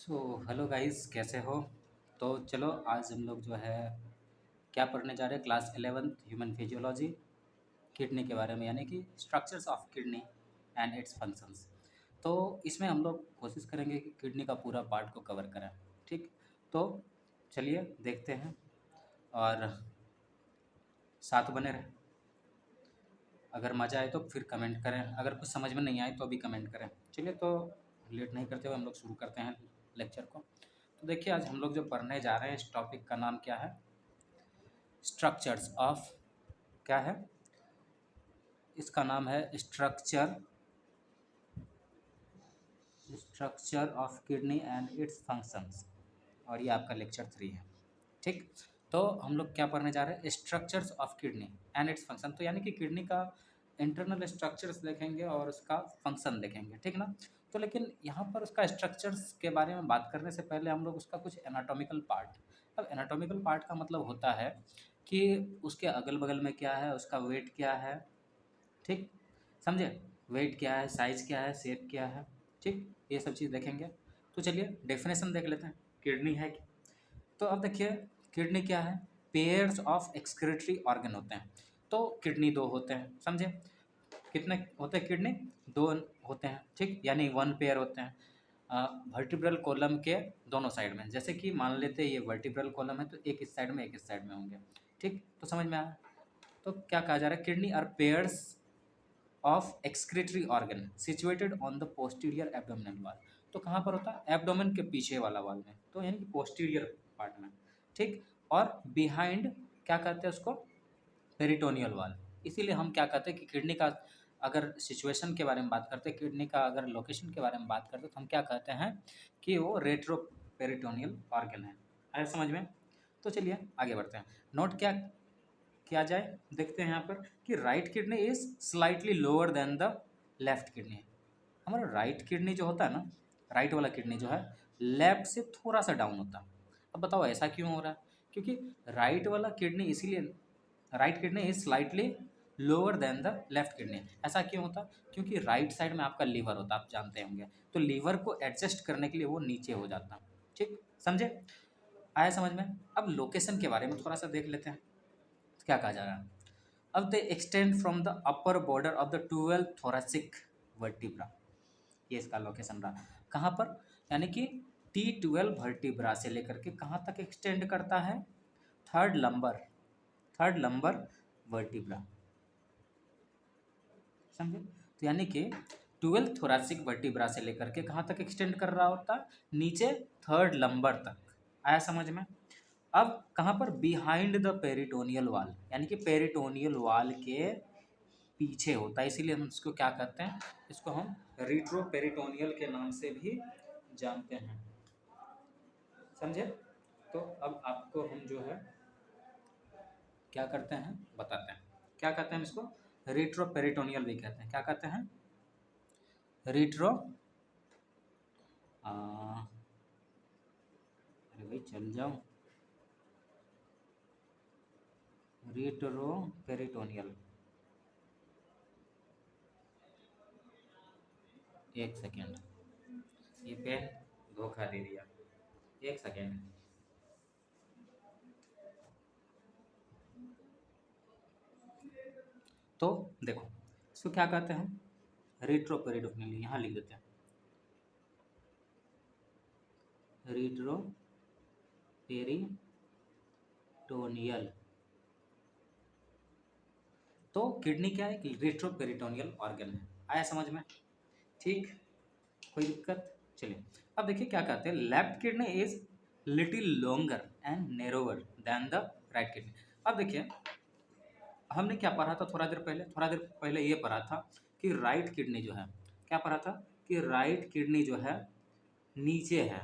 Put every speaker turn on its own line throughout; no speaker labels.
So hello guys, कैसे हो? तो चलो आज हम लोग जो है क्या पढ़ने जा रहे हैं, class 11th human physiology, kidney के बारे में, यानी कि structures of kidney and it's functions. तो इसमें हम लोग कोशिश करेंगे कि किडनी का पूरा पार्ट को कवर करें। ठीक, तो चलिए देखते हैं और साथ बने रहें। अगर मज़ा आए तो फिर कमेंट करें, अगर कुछ समझ में नहीं आए तो भी कमेंट करें। चलिए, तो लेट नहीं करते हुए हम लोग शुरू करते हैं लेक्चर को। तो देखिए, आज हम लोग जो पढ़ने जा रहे हैं इस टॉपिक का नाम क्या है? स्ट्रक्चर्स ऑफ, क्या है इसका नाम? है structure structure of kidney and it's functions, और ये आपका लेक्चर 3 है। ठीक, तो हम लोग क्या पढ़ने जा रहे हैं? Structures of kidney and its function. तो यानी कि किडनी का इंटरनल स्ट्रक्चर्स देखेंगे और उसका फंक्शन देखेंगे, ठीक ना? तो लेकिन यहाँ पर उसका स्ट्रक्चर्स के बारे में बात करने से पहले हम लोग उसका कुछ एनाटॉमिकल पार्ट। अब एनाटॉमिकल पार्ट का मतलब होता है कि उसके अगल बगल में क्या है, उसका वेट क्या है, ठीक, समझे? वेट क्या है, साइज़ क्या है, शेप क्या है, ठीक, ये सब चीज़ देखेंगे। तो चलिए डेफिनेशन देख लेते हैं, किडनी है क्या। तो अब देखिए, किडनी क्या है? पेयर्स ऑफ एक्सक्रीटरी ऑर्गन होते हैं। तो किडनी दो होते हैं, समझे? कितने होते हैं किडनी? दो होते हैं, ठीक, यानी वन पेयर होते हैं वर्टिब्रल कॉलम के दोनों साइड में। जैसे कि मान लेते हैं ये वर्टिब्रल कॉलम है, तो एक इस साइड में एक इस साइड में होंगे। ठीक, तो समझ में आया? तो क्या कहा जा रहा है? Kidney are pairs of excretory organ situated on the posterior abdominal wall. तो कहाँ पर होता है? एब्डोमेन के पीछे वाला वॉल में, तो यानी कि पोस्टीरियर पार्ट में। ठीक, और बिहाइंड क्या कहते हैं उसको? Peritoneal wall. इसीलिए हम क्या कहते हैं कि किडनी का अगर सिचुएशन के बारे में बात करते हैं, किडनी का अगर लोकेशन के बारे में बात करते हैं, तो हम क्या कहते हैं कि वो रेट्रो पेरिटोनियल ऑर्गन है। आया समझ में? तो चलिए आगे बढ़ते हैं। नोट क्या किया जाए, देखते हैं यहाँ पर कि right kidney is slightly lower than the left kidney. हमारा राइट किडनी जो होता है ना, राइट वाला किडनी जो है, लेफ्ट से थोड़ा सा डाउन होता है। अब बताओ ऐसा क्यों हो रहा है? क्योंकि राइट वाला किडनी, इसीलिए right kidney is slightly lower than the left kidney. ऐसा क्यों होता? क्योंकि राइट साइड में आपका लीवर होता है, आप जानते होंगे। तो लीवर को एडजस्ट करने के लिए वो नीचे हो जाता है। ठीक, समझे? आया समझ में? अब लोकेशन के बारे में थोड़ा सा देख लेते हैं, क्या कहा जा रहा है। अब दे extend from the upper border of the 12 thoracic vertebra. ये इसका लोकेशन रहा। कहाँ पर? यानी कि T12 वर्टिब्रा से लेकर के कहाँ तक एक्सटेंड करता है? थर्ड लंबर वर्टिब्रा, समझे? तो यानी कि 12 थोरेसिक वर्टिब्रा से लेकर के कहाँ तक एक्सटेंड कर रहा होता? नीचे थर्ड लंबर तक। आया समझ में? अब कहाँ पर? बिहाइंड द पेरिटोनियल वॉल, यानी कि पेरिटोनियल वॉल के पीछे होता है। इसीलिए हम इसको क्या कहते हैं? इसको हम रिट्रोपेरिटोनियल के नाम से भी जानते हैं, समझे? तो अब आपको हम जो है क्या करते हैं बताते हैं। क्या कहते हैं हम इसको? रिट्रोपेरिटोनियल भी कहते हैं। क्या कहते हैं? रिट्रो अरे भाई चल जाओ, रिट्रोपेरिटोनियल। एक सेकेंड, ये पेन धोखा दे दिया। एक सेकेंड। तो देखो, इसको क्या कहते हैं? रिट्रोपेरिटोनियल, यहाँ लिख देते हैं, रिट्रोपेरिटोनियल। तो किडनी क्या है? कि रिट्रोपेरिटोनियल ऑर्गन है। आया समझ में? ठीक, कोई दिक्कत? चलिए, अब देखिए क्या कहते हैं। Left kidney is little longer and narrower than the right kidney. अब देखिए, हमने क्या पढ़ा था थोड़ा देर पहले ये पढ़ा था कि राइट किडनी जो है, क्या पढ़ा था? कि राइट किडनी जो है नीचे है।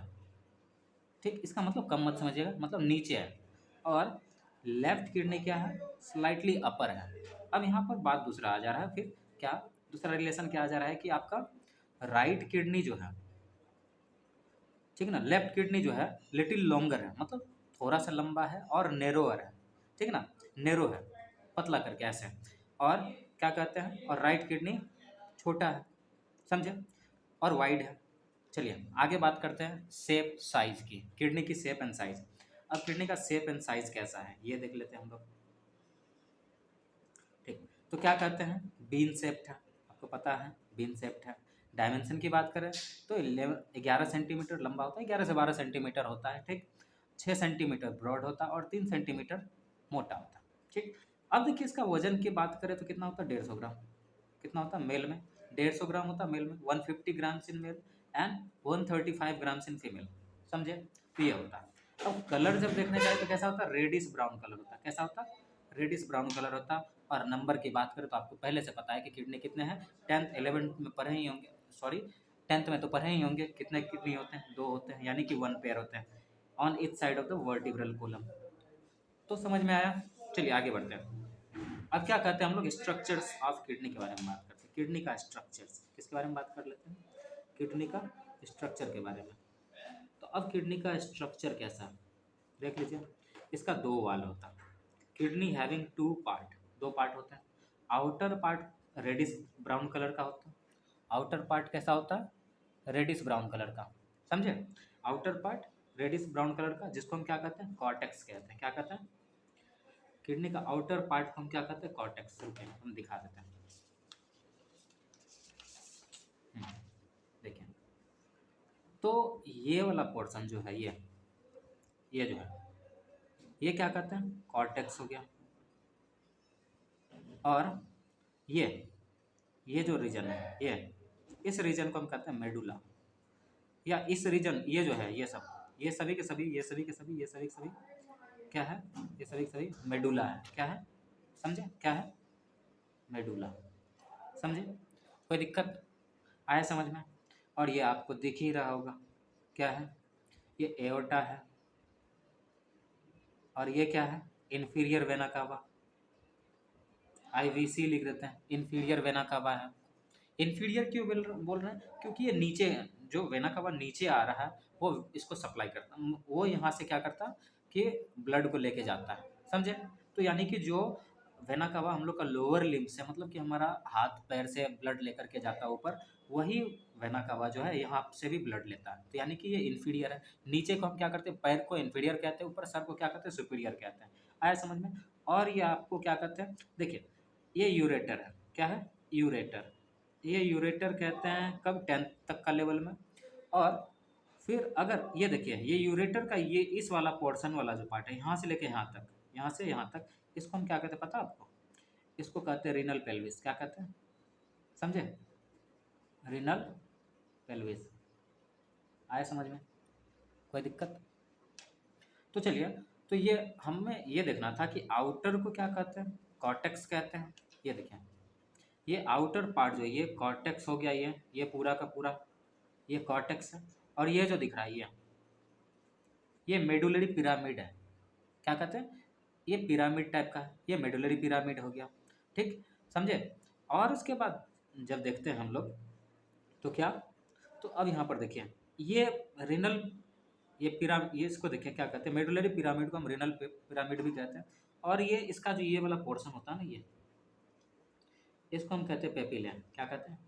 ठीक, इसका मतलब कम मत समझिएगा, मतलब नीचे है। और लेफ्ट किडनी क्या है? स्लाइटली अपर है। अब यहाँ पर बात दूसरा आ जा रहा है, फिर क्या दूसरा रिलेशन क्या आ जा रहा है कि आपका राइट किडनी जो है, ठीक है ना, लेफ्ट किडनी जो है लिटिल लॉन्गर है, मतलब थोड़ा सा लंबा है, और नेरोअर है, ठीक है ना, नेरो है, पतला करके ऐसे। और क्या कहते हैं? और राइट किडनी छोटा है, समझे, और वाइड है। चलिए आगे बात करते हैं शेप साइज की, किडनी की शेप एंड साइज। अब किडनी का शेप एंड साइज कैसा है ये देख लेते हैं हम लोग। ठीक, तो क्या कहते हैं, बीन शेप्ड है, आपको पता है बीन शेप्ड है। डायमेंशन की बात करें तो 11 सेंटीमीटर लंबा होता है, 11 से 12 सेंटीमीटर होता है। ठीक, 6 सेंटीमीटर ब्रॉड होता है और 3 सेंटीमीटर मोटा होता है। ठीक, अब देखिए इसका वजन की बात करें तो कितना होता है, 150 ग्राम। कितना होता है मेल में, 150 ग्राम होता है मेल में, 150 grams in male and 135 grams in female. समझे, तो ये होता है। अब कलर जब देखने जाए तो कैसा होता है, रेडिश ब्राउन कलर होता है। कैसा होता है, रेडिश ब्राउन कलर होता है। और नंबर की बात करें तो आपको पहले से पता है कि किडनी कितने हैं, 10th 11th में पढ़े ही होंगे, सॉरी 10th में तो पढ़े ही होंगे, कितने किडनी होते हैं, 2 होते हैं, यानी कि 1 पेयर होते हैं on each side of the vertebral column. तो समझ में आया। चलिए आगे बढ़ते हैं। अब क्या कहते हैं हम लोग, स्ट्रक्चर्स ऑफ किडनी के बारे में बात करते हैं। किडनी का स्ट्रक्चर्स किसके बारे में बात कर लेते हैं, किडनी का स्ट्रक्चर के बारे में। तो अब किडनी का स्ट्रक्चर कैसा है देख लीजिए। इसका 2 वाल होता है। किडनी हैविंग 2 पार्ट, 2 पार्ट होते हैं। Outer part reddish brown colour का होता है। आउटर पार्ट कैसा होता है, रेडिश ब्राउन कलर का। समझे, outer part reddish brown colour का, जिसको हम क्या कहते हैं, कॉर्टेक्स कहते हैं। क्या कहते हैं, किडनी का आउटर पार्ट को हम क्या कहते हैं, कॉर्टेक्स। हम दिखा देते हैं। देखिए, तो ये वाला पोर्शन जो है, ये जो है, ये क्या कहते हैं, कॉर्टेक्स हो गया। और ये जो रीजन है, इस रीजन को हम कहते हैं मेडुला। या इस रीजन, ये जो है, ये सभी के सभी, ये सभी के सभी, ये सभी के सभी क्या है, ये सभी के सभी मेडुला है। क्या है, समझे, क्या है, मेडुला। समझे, कोई दिक्कत आया समझ में। और ये आपको दिख ही रहा होगा, क्या है, ये एओर्टा है। और ये क्या है, इन्फीरियर वेना कावा, IVC लिख देते हैं, इन्फीरियर वेना कावा है। इन्फीरियर क्यों बोल रहे हैं, क्योंकि ये नीचे, जो वेना कावा नीचे आ रहा है, वो इसको सप्लाई करता, वो यहाँ से क्या करता कि ब्लड को लेके जाता है। समझे, तो यानी कि जो वेना कावा हम लोग का लोअर लिम्ब से, मतलब कि हमारा हाथ पैर से ब्लड लेकर के जाता है ऊपर, वही वेना कावा जो है यहाँ से भी ब्लड लेता है। तो यानी कि ये इन्फीरियर है। नीचे को हम क्या करते हैं, पैर को इन्फीरियर कहते हैं, ऊपर सर को क्या कहते हैं, सुपीरियर कहते हैं। आया समझ में। और ये आपको क्या कहते हैं, देखिए ये यूरेटर है। क्या है, यूरेटर। ये यूरेटर कहते हैं कब, 10th तक का लेवल में। और फिर अगर ये देखिए, ये यूरेटर का ये इस वाला पोर्शन वाला जो पार्ट है, यहाँ से लेके यहाँ तक, यहाँ से यहाँ तक, इसको हम क्या कहते हैं पता है आपको, इसको कहते हैं रीनल पेल्विस। क्या कहते हैं, समझे, रीनल पेल्विस। आया समझ में, कोई दिक्कत। तो चलिए, तो ये हमें ये देखना था कि आउटर को क्या कहते हैं, कॉर्टेक्स कहते हैं। ये देखें, ये आउटर पार्ट जो है, ये कॉर्टेक्स हो गया, ये पूरा का पूरा ये कॉर्टेक्स है। और ये जो दिख रहा है, ये मेडुलरी पिरामिड है। क्या कहते हैं, ये पिरामिड टाइप का है, ये मेडुलरी पिरामिड हो गया। ठीक, समझे। और उसके बाद जब देखते हैं हम लोग तो क्या, तो अब यहाँ पर देखिए, ये रिनल, ये इसको देखिए क्या कहते हैं, मेडुलरी पिरामिड को हम रिनल पिरामिड भी कहते हैं। और ये इसका जो ये वाला पोर्शन होता है ना, इसको हम कहते हैं पेपिलियन। क्या कहते हैं,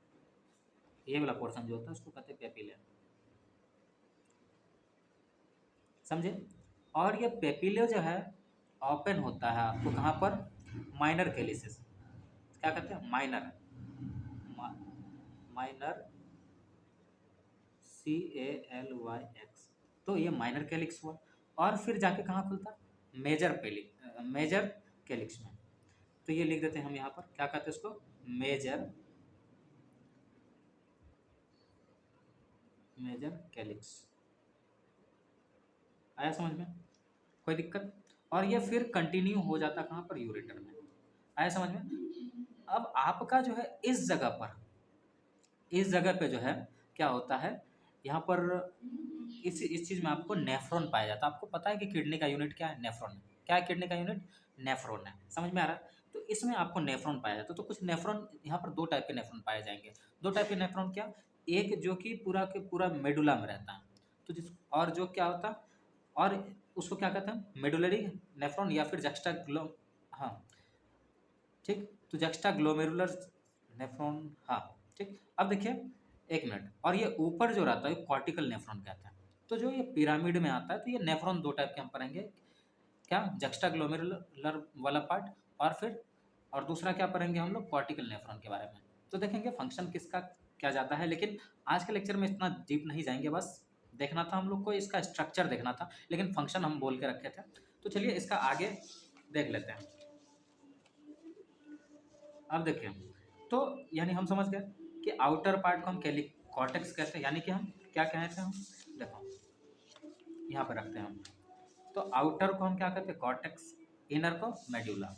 ये वाला पोर्शन जो होता है उसको कहते हैं पेपिलियन। समझे। और ये पेपिलियो जो है ओपन होता है आपको कहाँ पर, माइनर कैलिसेस। क्या कहते हैं, माइनर, माइनर CALYX। तो ये माइनर कैलिक्स हुआ। और फिर जाके कहाँ खुलता, मेजर कैलिक्स में। तो ये लिख देते हैं हम यहाँ पर, क्या कहते हैं उसको, मेजर कैलिक्स। आया समझ में, कोई दिक्कत। और ये फिर कंटिन्यू हो जाता कहाँ पर, यूरेटर में। आया समझ में। अब आपका जो है इस जगह पे जो है क्या होता है, यहाँ पर इस चीज़ में आपको नेफ्रॉन पाया जाता है। आपको पता है कि किडनी का यूनिट क्या है, नेफ्रॉन है। क्या है किडनी का यूनिट, नेफ्रॉन है। समझ में आ रहा है। तो इसमें आपको नेफ्रॉन पाया जाता है। तो कुछ नेफ्रॉन यहाँ पर 2 टाइप के नेफ्रॉन पाए जाएंगे। 2 टाइप के नेफ्रॉन क्या, एक जो कि पूरा के पूरा मेडुला में रहता है, तो जिस, और जो क्या होता, और उसको क्या कहते हैं, मेडुलरी नेफ्रॉन या फिर जक्स्टा ग्लो, हाँ ठीक, तो जक्स्टा ग्लोमेरुलर नेफ्रॉन। हाँ ठीक। अब देखिए एक मिनट, और ये ऊपर जो रहता है कॉर्टिकल नेफ्रॉन कहते हैं। तो जो ये पिरामिड में आता है तो ये नेफ्रॉन दो टाइप के हम पढ़ेंगे, क्या जक्स्टाग्लोमेरुलर वाला पार्ट, और फिर और दूसरा क्या पढ़ेंगे हम लोग कॉर्टिकल नेफ्रॉन के बारे में। तो देखेंगे फंक्शन किसका क्या जाता है, लेकिन आज के लेक्चर में इतना डीप नहीं जाएंगे, बस देखना था हम लोग को, इसका स्ट्रक्चर देखना था, लेकिन फंक्शन हम बोल के रखे थे। तो चलिए इसका आगे देख लेते हैं। अब देखिए, तो यानी हम समझ गए कि आउटर पार्ट को हम कॉर्टेक्स कहते हैं, यानी कि हम क्या कहते हैं, हम देखो यहाँ पर रखते हैं हम। तो आउटर को हम क्या कहते हैं कॉर्टेक्स, इनर को मेड्यूला।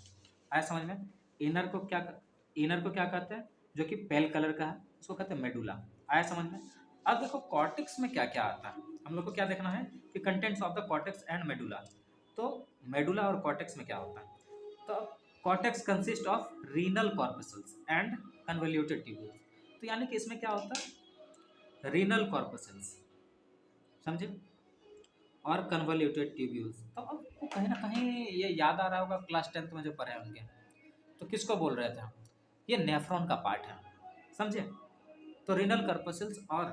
आया समझ में? इनर को क्या कहते हैं, जो कि पेल कलर का है, उसको कहते हैं मेडुला। आया समझ में? अब देखो कॉर्टेक्स में क्या क्या आता है, हम लोग को क्या देखना है कि contents of the cortex and medulla. तो मेडुला और कॉर्टेक्स में क्या होता है, तो cortex consist of renal corpuscles and convoluted tubules. तो यानी कि इसमें क्या होता है, रीनल कॉर्पसल्स, समझे, और कन्वोल्यूटेड ट्यूब्यूल्स। तो आपको कहीं ना कहीं ये याद आ रहा होगा, क्लास 10th में जो पढ़े होंगे, तो किसको बोल रहे थे, ये नेफ्रॉन का पार्ट है, समझे। तो रीनल कॉर्पसल्स और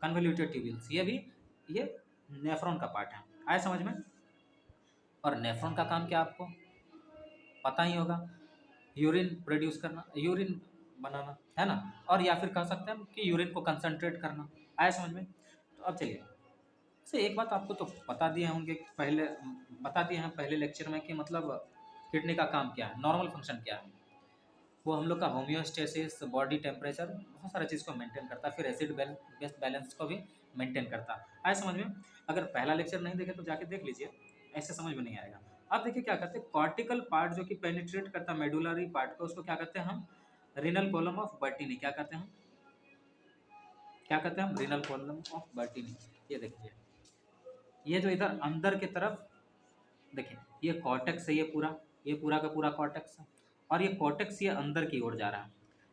कन्वोल्यूटेड ट्यूब्यूल्स ये नेफ्रॉन का पार्ट है। आया समझ में? और नेफ्रॉन का काम क्या आपको पता ही होगा, यूरिन प्रोड्यूस करना, यूरिन बनाना, है ना, और या फिर कह सकते हैं कि यूरिन को कंसंट्रेट करना। आया समझ में? तो अब चलिए, से एक बात आपको तो बता दिए होंगे कि बता दिए हैं पहले लेक्चर में कि मतलब किडनी का काम क्या है, नॉर्मल फंक्शन क्या है। वो हम लोग का होम्योस्टेसिस, बॉडी टेम्परेचर, बहुत सारी चीज़ को मेंटेन करता है, फिर एसिड बेस बैलेंस को भी मेंटेन करता है। आया समझ में? अगर पहला लेक्चर नहीं देखे तो जाके देख लीजिए, ऐसे समझ में नहीं आएगा। अब देखिए क्या कहते हैं, कॉर्टिकल पार्ट जो कि पेनिट्रेट करता है मेडुलरी पार्ट को, उसको क्या कहते हैं हम, रीनल कॉलम ऑफ बर्टीनी। क्या कहते हैं, क्या कहते हैं हम, रीनल कॉलम ऑफ बर्टीनी। ये देखिए, ये जो इधर अंदर की तरफ देखिए, ये कॉर्टेक्स है, ये पूरा का पूरा कॉर्टेक्स है, और ये कॉर्टेक्स ये अंदर की ओर जा रहा है,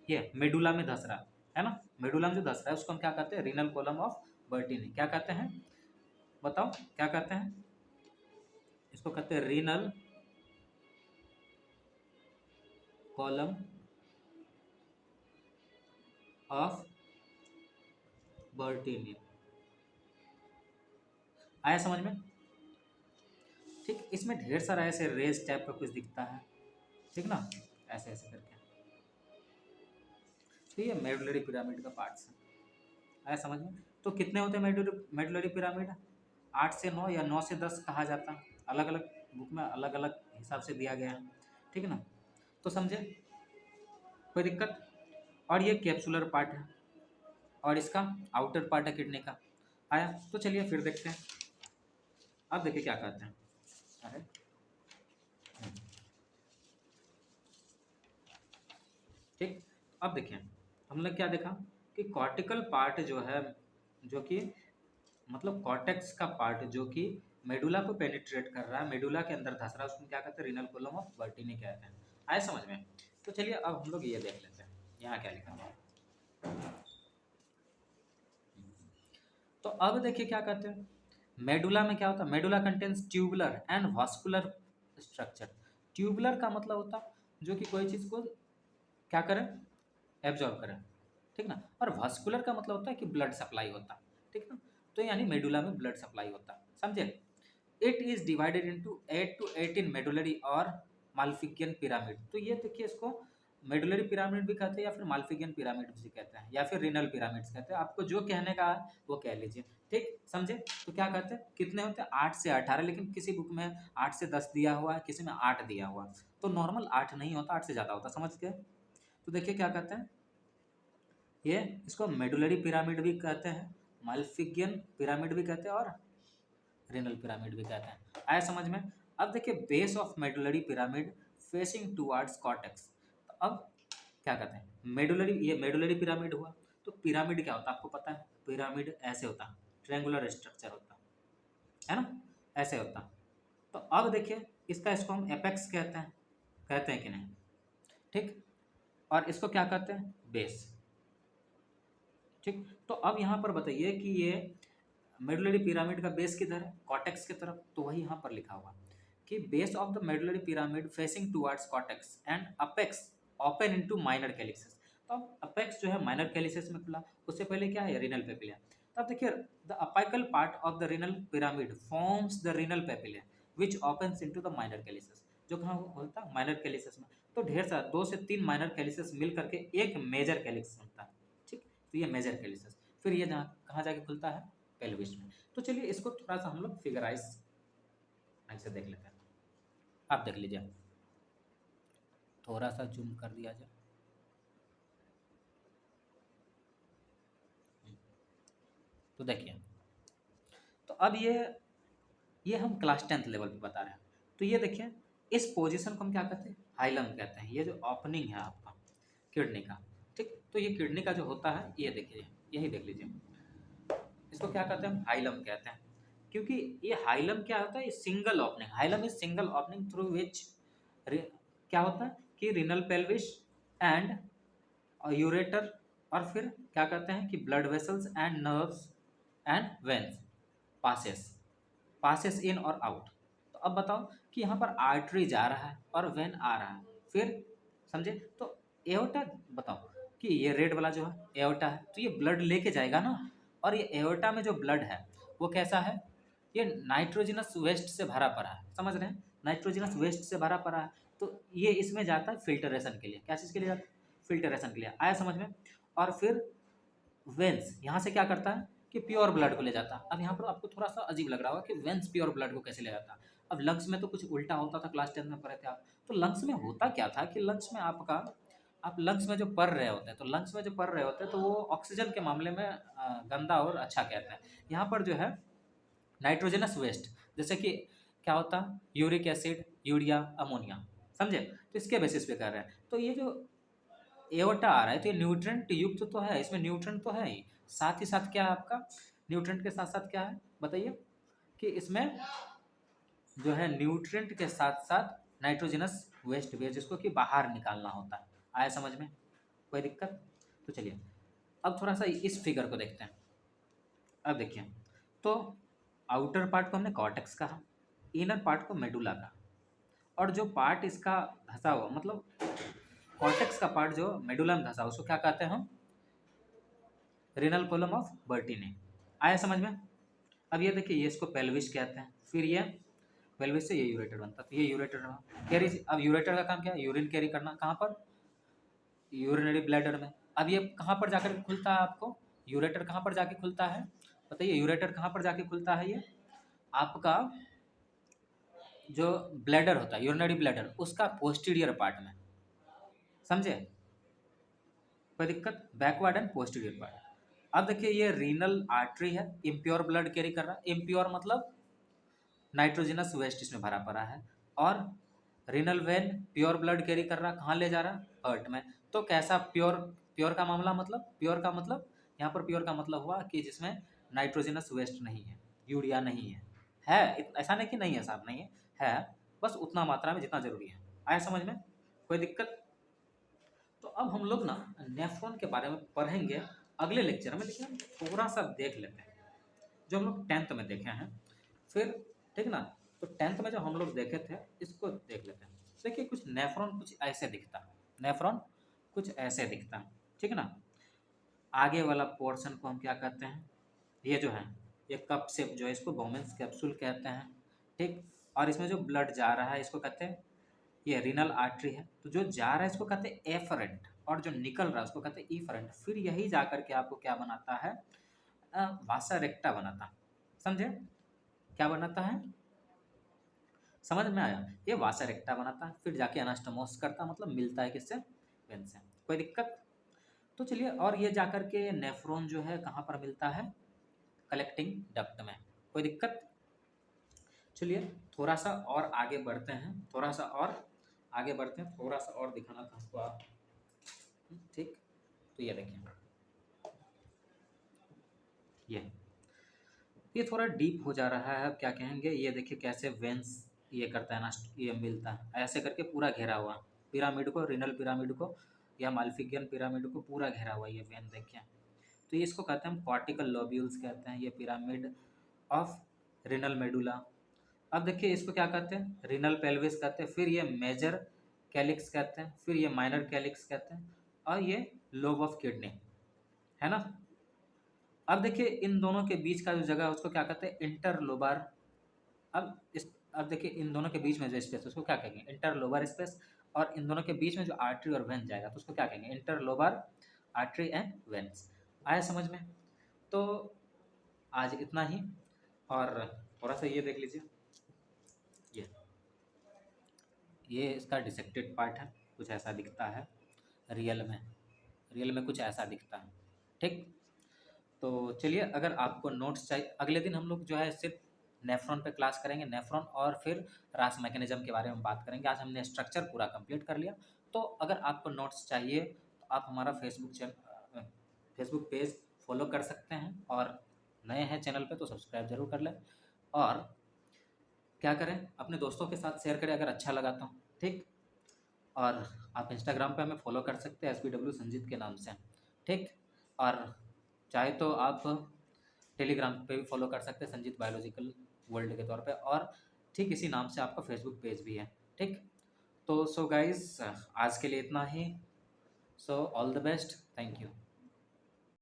ये मेडुला में धस रहा है ना, मेडुला में जो धस रहा है उसको हम क्या कहते हैं, रीनल कॉलम ऑफ बर्टीनी। क्या कहते हैं, बताओ क्या कहते हैं, इसको कहते हैं रीनल कॉलम ऑफ बर्टीनी। आया समझ में? ठीक, इसमें ढेर सारा ऐसे रेस टाइप का कुछ दिखता है, ठीक ना, ऐसे ऐसे करके। तो ये मेडुलरी पिरामिड का पार्ट्स है। आया समझ में? तो कितने होते हैं मेडुलरी पिरामिड, 8 से 9 या 9 से 10 कहा जाता है, अलग अलग बुक में अलग अलग हिसाब से दिया गया है, ठीक है ना। तो समझे, कोई दिक्कत? और ये कैप्सुलर पार्ट है, और इसका आउटर पार्ट है किडनी का। आया, तो चलिए फिर देखते हैं। अब देखिए क्या कहते हैं, अरे ठीक, अब देखिए हमने क्या देखा कि कॉर्टिकल पार्ट जो है, जो कि मतलब कॉर्टेक्स का पार्ट जो कि मेडुला को पेनिट्रेट कर रहा है, मेडुला के अंदर धस रहा है, उसको क्या कहते हैं, रीनल कॉलम ऑफ बर्टीनी कहते हैं। आए समझ में? तो चलिए अब हम लोग ये देख लेते हैं, यहाँ क्या लिखा है। तो अब देखिए क्या कहते हैं, मेडुला में क्या होता है, medulla contains tubular and vascular structure. Tubular का मतलब होता है जो कि कोई चीज़ को क्या करें, एब्जॉर्ब करें, ठीक ना, और वास्कुलर का मतलब होता है कि ब्लड सप्लाई होता है, ठीक ना। तो यानी मेडुला में ब्लड सप्लाई होता है, समझे। It is divided into 8 to 18 medullary और माल्फिगियन पिरामिड। तो ये देखिए, इसको मेडुलरी पिरामिड भी कहते हैं, या फिर माल्फिगियन पिरामिड भी कहते हैं, या फिर रीनल पिरामिड्स कहते हैं, आपको जो कहने का है वो कह लीजिए, ठीक, समझे। तो क्या कहते हैं, कितने होते हैं, 8 से 18, लेकिन किसी बुक में 8 से 10 दिया हुआ है, किसी में 8 दिया हुआ है। तो नॉर्मल 8 नहीं होता, 8 से ज़्यादा होता, समझ गए। तो देखिए क्या कहते हैं, ये इसको मेडुलरी पिरामिड भी कहते हैं, माल्फिगियन पिरामिड भी कहते हैं, और रीनल पिरामिड भी कहते हैं। आया समझ में? अब देखिए, base of medullary pyramid facing towards cortex. तो अब क्या कहते हैं, मेडुलरी, ये मेडुलरी पिरामिड हुआ। तो पिरामिड क्या होता है आपको पता है, पिरामिड ऐसे होता है, ट्रायंगुलर स्ट्रक्चर होता है ना, ऐसे होता है। तो अब देखिए, इसको हम एपेक्स कहते हैं कि नहीं, ठीक, और इसको क्या कहते हैं, बेस, ठीक। तो अब यहाँ पर बताइए कि ये मेडुलरी पिरामिड का बेस किधर है, कॉर्टेक्स की तरफ। तो वही यहाँ पर लिखा हुआ कि base of the medullary pyramid facing towards cortex and apex open into minor calyces. तो अब अपेक्स जो है माइनर कैलिसेस में खुला, उससे पहले क्या है रीनल पेपिला। तब देखिए the apical part of the renal pyramid forms the renal papilla which opens into the minor calyces, जो कहाँ होता है माइनर कैलिसेस में। तो ढेर सारा 2 से 3 माइनर कैलिसेस मिल करके एक मेजर कैलिस बनता है, ठीक। तो ये मेजर कैलिसेस, फिर ये जहाँ कहाँ जाके खुलता है पेल्विस में। तो चलिए इसको थोड़ा सा हम लोग फिगराइज से देख लेते हैं। आप देख लीजिए, थोड़ा सा जूम कर दिया जाए। तो देखिए, तो अब ये हम क्लास 10th लेवल पे बता रहे हैं। तो ये देखिए इस पोजीशन को हम क्या कहते हैं हाइलम कहते हैं। ये जो ओपनिंग है आपका किडनी का, ठीक। तो ये किडनी का जो होता है ये देखिए, यही देख लीजिए, इसको क्या कहते हैं हाइलम कहते हैं। क्योंकि ये हाइलम क्या होता है, single opening, hilum is single opening through which क्या होता है कि रिनल पेल्विस एंड यूरेटर, और फिर क्या कहते हैं कि blood vessels and nerves and veins passes इन और आउट। तो अब बताओ कि यहाँ पर आर्टरी जा रहा है और वेन आ रहा है, फिर समझे। तो एओर्टा बताओ कि ये रेड वाला जो है एओर्टा है, तो ये ब्लड लेके जाएगा ना। और ये एओर्टा में जो ब्लड है वो कैसा है, ये नाइट्रोजनस वेस्ट से भरा पड़ा है, समझ रहे हैं, नाइट्रोजनस वेस्ट से भरा पड़ा है। तो ये इसमें जाता है फिल्टरेशन के लिए, क्या चीज़ के लिए जाता है, फिल्टरेशन के लिए, आया समझ में। और फिर वेंस यहाँ से क्या करता है कि प्योर ब्लड को ले जाता है। अब यहाँ पर आपको थोड़ा सा अजीब लग रहा होगा कि वेंस प्योर ब्लड को कैसे ले जाता है। अब लंग्स में तो कुछ उल्टा होता था, क्लास 10 में पढ़े थे आप। तो लंग्स में होता क्या था कि लंग्स में आप लंग्स में जो पढ़ रहे होते हैं, तो लंग्स में जो पढ़ रहे होते हैं तो वो ऑक्सीजन के मामले में गंदा और अच्छा कहते हैं। यहाँ पर जो है नाइट्रोजनस वेस्ट, जैसे कि क्या होता है यूरिक एसिड, यूरिया, अमोनिया, समझे। तो इसके बेसिस पे कर रहे हैं। तो ये जो एओर्टा आ रहा है तो ये न्यूट्रेंट युक्त तो है, इसमें न्यूट्रेंट तो है ही, साथ ही साथ क्या है आपका न्यूट्रेंट के साथ साथ क्या है बताइए कि इसमें जो है न्यूट्रेंट के साथ साथ नाइट्रोजनस वेस्ट भी है जिसको कि बाहर निकालना होता है। आया समझ में, कोई दिक्कत। तो चलिए अब थोड़ा सा इस फिगर को देखते हैं। अब देखिए, तो आउटर पार्ट को हमने कॉर्टेक्स कहा, इनर पार्ट को मेडुला कहा, और जो पार्ट इसका धसा हुआ मतलब कॉर्टेक्स का पार्ट जो मेडुला में धसा उसको क्या कहते हैं हम, रिनल कॉलम ऑफ बर्टिने। आया समझ में। अब ये देखिए ये इसको पेल्विस कहते हैं, फिर ये पेल्विस से ये यूरेटर बनता है, तो ये यूरेटर कैरी। अब यूरेटर का काम क्या है, यूरिन कैरी करना, कहाँ पर, यूरिनरी ब्लैडर में। अब ये कहाँ पर जाकर खुलता है आपको, यूरेटर कहाँ पर जाके खुलता है बताइए, यूरेटर कहाँ पर जाके खुलता है, ये आपका जो ब्लैडर होता है यूरिनरी ब्लैडर उसका पोस्टीरियर पार्ट में, समझे, कोई दिक्कत, बैकवर्ड एंड पोस्टीरियर पार्ट। अब देखिए ये रीनल आर्टरी है, इम्प्योर ब्लड कैरी कर रहा है, इम्प्योर मतलब नाइट्रोजनस वेस्ट इसमें भरा पड़ा है, और renal vein pure blood carry कर रहा, कहाँ ले जा रहा, हार्ट में। तो कैसा प्योर, प्योर का मामला मतलब, प्योर का मतलब यहाँ पर प्योर का मतलब हुआ कि जिसमें नाइट्रोजनस वेस्ट नहीं है, यूरिया नहीं है ऐसा नहीं कि नहीं है, साफ नहीं है बस उतना मात्रा में जितना जरूरी है। आया समझ में, कोई दिक्कत। तो अब हम लोग ना नेफ्रॉन के बारे में पढ़ेंगे अगले लेक्चर में, लेकिन थोड़ा सा देख लेते हैं जो हम लोग 10th में देखे हैं, फिर ठीक ना। तो 10th में जो हम लोग देखे थे इसको देख लेते हैं। देखिए कुछ नेफ्रॉन कुछ ऐसे दिखता है, नेफ्रॉन कुछ ऐसे दिखता है, ठीक ना। आगे वाला पोर्शन को हम क्या कहते हैं, ये जो है ये कप शेप जो है इसको बोमेंस कैप्सूल कहते हैं, ठीक। और इसमें जो ब्लड जा रहा है इसको कहते हैं, ये रीनल आर्टरी है, तो जो जा रहा है इसको कहते हैं एफरेंट, और जो निकल रहा है उसको कहते हैं ईफरेंट। फिर यही जाकर के आपको क्या बनाता है, वासा रेक्टा बनाता है, समझे, क्या बनाता है, समझ में आया, ये वासा रेक्टा बनाता है, फिर जाके अनास्टोमोस करता मतलब मिलता है किससे, वेन से, कोई दिक्कत। तो चलिए, और ये जाकर के नेफ्रॉन जो है कहाँ पर मिलता है, कलेक्टिंग डक्ट में, कोई दिक्कत। चलिए थोड़ा सा और आगे बढ़ते हैं, थोड़ा सा और आगे बढ़ते हैं, थोड़ा सा और दिखाना था हमको आप, ठीक। तो ये देखिए ये थोड़ा डीप हो जा रहा है, अब क्या कहेंगे, ये देखिए कैसे वेंस ये करता है ना, ये मिलता है ऐसे करके पूरा घेरा हुआ पिरामिड को, रिनल पिरामिड को या माल्फिगियन पिरामिड को पूरा घेरा हुआ ये वेन देखिए। तो ये इसको कहते हैं हम कॉर्टिकल लोब्यूल्स कहते हैं, ये पिरामिड ऑफ रिनल मेडुला। अब देखिए इसको क्या कहते हैं, रिनल पेल्विस कहते हैं, फिर ये मेजर कैलिक्स कहते हैं, फिर ये माइनर कैलिक्स कहते हैं, और ये लोब ऑफ किडनी, है ना। अब देखिए इन दोनों के बीच का जो जगह है उसको क्या कहते हैं, इंटरलोबार। अब देखिए इन दोनों के बीच में जो स्पेस उसको क्या कहेंगे, इंटरलोबार स्पेस। और इन दोनों के बीच में जो आर्टरी और वेन जाएगा तो उसको क्या कहेंगे, इंटरलोबार आर्टरी एंड वेन्स। आया समझ में। तो आज इतना ही। और थोड़ा सा ये देख लीजिए, ये ये इसका डिसेक्टेड पार्ट है, कुछ ऐसा दिखता है रियल में, रियल में कुछ ऐसा दिखता है। ठीक। तो चलिए, अगर आपको नोट्स चाहिए, अगले दिन हम लोग जो है सिर्फ नेफ्रॉन पे क्लास करेंगे, नेफ्रॉन और फिर रास मैकेनिज्म के बारे में बात करेंगे। आज हमने स्ट्रक्चर पूरा कंप्लीट कर लिया। तो अगर आपको नोट्स चाहिए तो आप हमारा फेसबुक पेज फॉलो कर सकते हैं, और नए हैं चैनल पे तो सब्सक्राइब जरूर कर लें। और क्या करें, अपने दोस्तों के साथ शेयर करें अगर अच्छा लगा तो। ठीक। और आप इंस्टाग्राम पे हमें फॉलो कर सकते हैं SBW संजीत के नाम से। ठीक। और चाहे तो आप टेलीग्राम पे भी फॉलो कर सकते हैं संजीत बायोलॉजिकल वर्ल्ड के तौर पे, और ठीक इसी नाम से आपका फेसबुक पेज भी है। ठीक। तो सो गाइस, आज के लिए इतना ही। So all the best, thank you.